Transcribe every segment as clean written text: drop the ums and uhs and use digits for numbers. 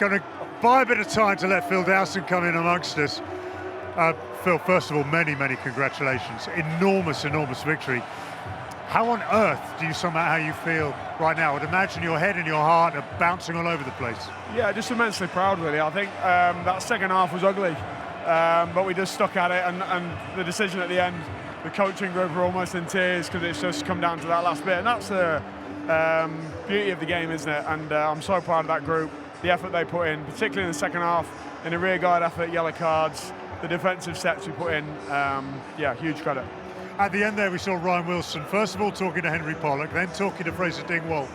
going to buy a bit of time to let Phil Dowson come in amongst us. Phil, first of all, many congratulations. Enormous victory. How on earth do you sum up how you feel right now? I'd imagine your head and your heart are bouncing all over the place. Yeah, just immensely proud, really. I think that second half was ugly, but we just stuck at it, and the decision at the end, the coaching group were almost in tears because it's just come down to that last bit, and that's the beauty of the game, isn't it? And I'm so proud of that group, the effort they put in, particularly in the second half, in the rearguard effort, yellow cards, the defensive steps we put in. Yeah, huge credit. At the end there, we saw Ryan Wilson, first of all talking to Henry Pollock, then talking to Fraser Dingwall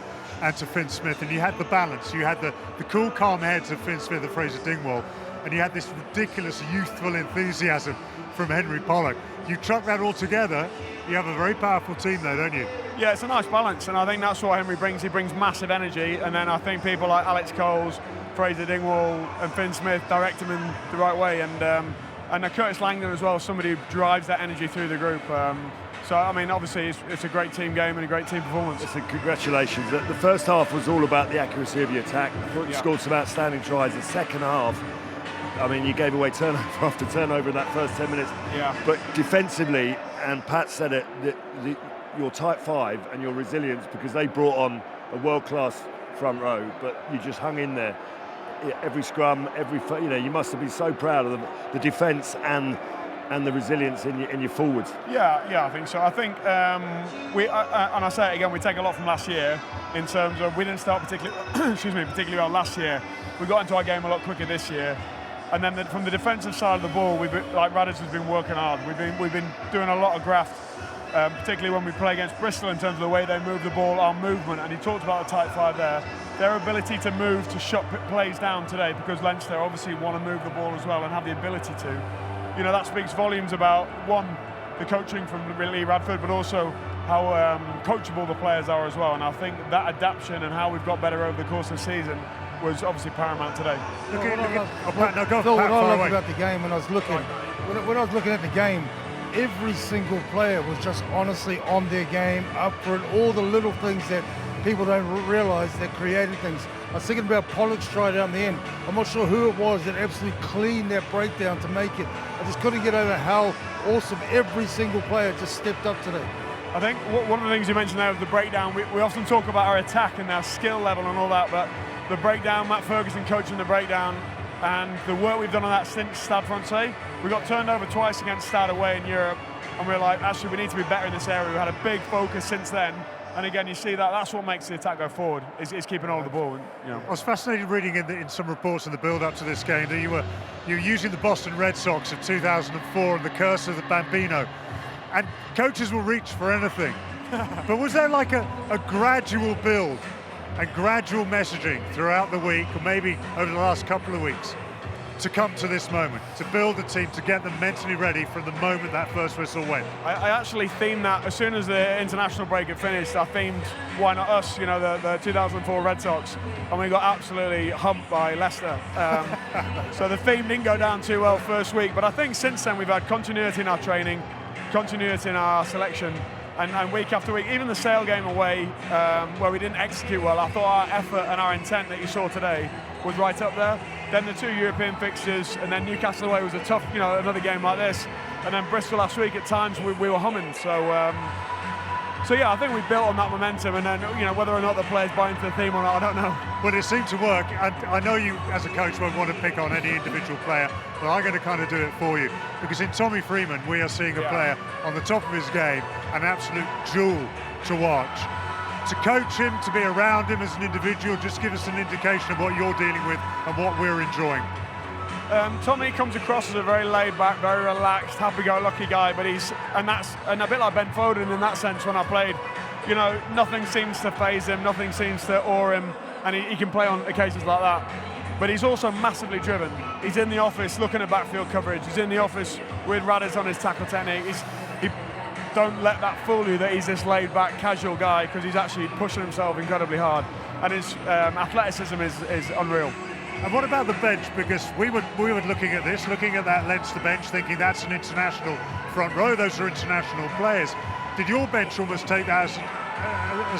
and to Finn Smith, and you had the balance. You had the cool, calm heads of Finn Smith and Fraser Dingwall, and you had this ridiculous youthful enthusiasm from Henry Pollock. You chuck that all together, you have a very powerful team there, don't you? Yeah, it's a nice balance, and I think that's what Henry brings. He brings massive energy, and then I think people like Alex Coles, Fraser Dingwall and Finn Smith direct him in the right way, and Curtis Langdon as well, somebody who drives that energy through the group. So, I mean, obviously it's a great team game and a great team performance. Listen, congratulations. The first half was all about the accuracy of your attack. I thought you scored some outstanding tries. The second half, I mean, you gave away turnover after turnover in that first 10 minutes. Yeah. But defensively, and Pat said it, your tight five and your resilience, because they brought on a world-class front row, but you just hung in there. Every scrum, you must have been so proud of the defence and the resilience in your forwards. Yeah, I think so. I think and I say it again, we take a lot from last year in terms of we didn't start particularly well last year. We got into our game a lot quicker this year, and then from the defensive side of the ball, like Radic has been working hard. We've been doing a lot of graft, particularly when we play against Bristol in terms of the way they move the ball, our movement. And he talked about the tight five there. Their ability to move to shut plays down today, because Leinster obviously want to move the ball as well and have the ability to. You know, that speaks volumes about, one, the coaching from Lee Radford, but also how coachable the players are as well. And I think that adaptation and how we've got better over the course of the season was obviously paramount today. What I love about the game when I was looking at the game, every single player was just honestly on their game, up for it, all the little things that people don't realise that created things. I was thinking about Pollock's try down the end. I'm not sure who it was that absolutely cleaned that breakdown to make it. I just couldn't get over how awesome every single player just stepped up today. I think one of the things you mentioned there with the breakdown, we often talk about our attack and our skill level and all that, but the breakdown, Matt Ferguson coaching the breakdown, and the work we've done on that since Stade Francais. We got turned over twice against Stade away in Europe, and we're like, actually, we need to be better in this area. We had a big focus since then. And again, you see that's what makes the attack go forward, is keeping hold of the ball. I was fascinated reading in some reports in the build-up to this game that you were using the Boston Red Sox of 2004 and the curse of the Bambino. And coaches will reach for anything. But was there like a gradual build and gradual messaging throughout the week, or maybe over the last couple of weeks, to come to this moment, to build the team, to get them mentally ready from the moment that first whistle went? I actually themed that as soon as the international break had finished. I themed why not us, the 2004 Red Sox, and we got absolutely humped by Leicester. So the theme didn't go down too well first week, but I think since then we've had continuity in our training, continuity in our selection, and week after week, even the Sale game away, where we didn't execute well, I thought our effort and our intent that you saw today was right up there. Then the two European fixtures, and then Newcastle away was a tough, another game like this. And then Bristol last week, at times we were humming. So yeah, I think we built on that momentum, and then whether or not the players buy into the theme or not, I don't know. But it seemed to work, and I know you as a coach won't want to pick on any individual player, but I'm going to kind of do it for you, because in Tommy Freeman we are seeing a player on the top of his game, an absolute jewel to watch. To coach him, to be around him as an individual, just give us an indication of what you're dealing with and what we're enjoying. Tommy comes across as a very laid-back, very relaxed, happy-go-lucky guy, but he's a bit like Ben Foden in that sense. When I played, nothing seems to faze him, nothing seems to awe him, and he can play on occasions like that. But he's also massively driven. He's in the office looking at backfield coverage. He's in the office with Radic on his tackle technique. Don't let that fool you that he's this laid-back, casual guy, because he's actually pushing himself incredibly hard, and his athleticism is unreal. And what about the bench? Because we were looking at that Leinster bench, thinking that's an international front row. Those are international players. Did your bench almost take that as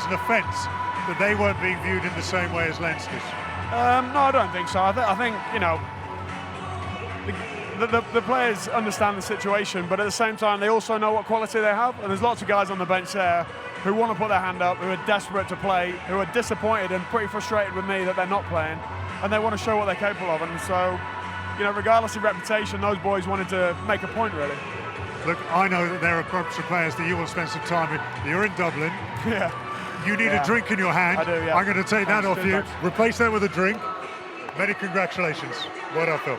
an offence that they weren't being viewed in the same way as Leinster's? No, I don't think so. I think you know, the players understand the situation, but at the same time, they also know what quality they have. And there's lots of guys on the bench there who want to put their hand up, who are desperate to play, who are disappointed and pretty frustrated with me that they're not playing, and they want to show what they're capable of. And so, you know, regardless of reputation, those boys wanted to make a point, really. Look, I know that there are groups of players that you will spend some time with. You're in Dublin. Yeah. You need a drink in your hand. I do, yeah. I'm going to take that off you. Thanks. Replace that with a drink. Many congratulations. Well done, Phil.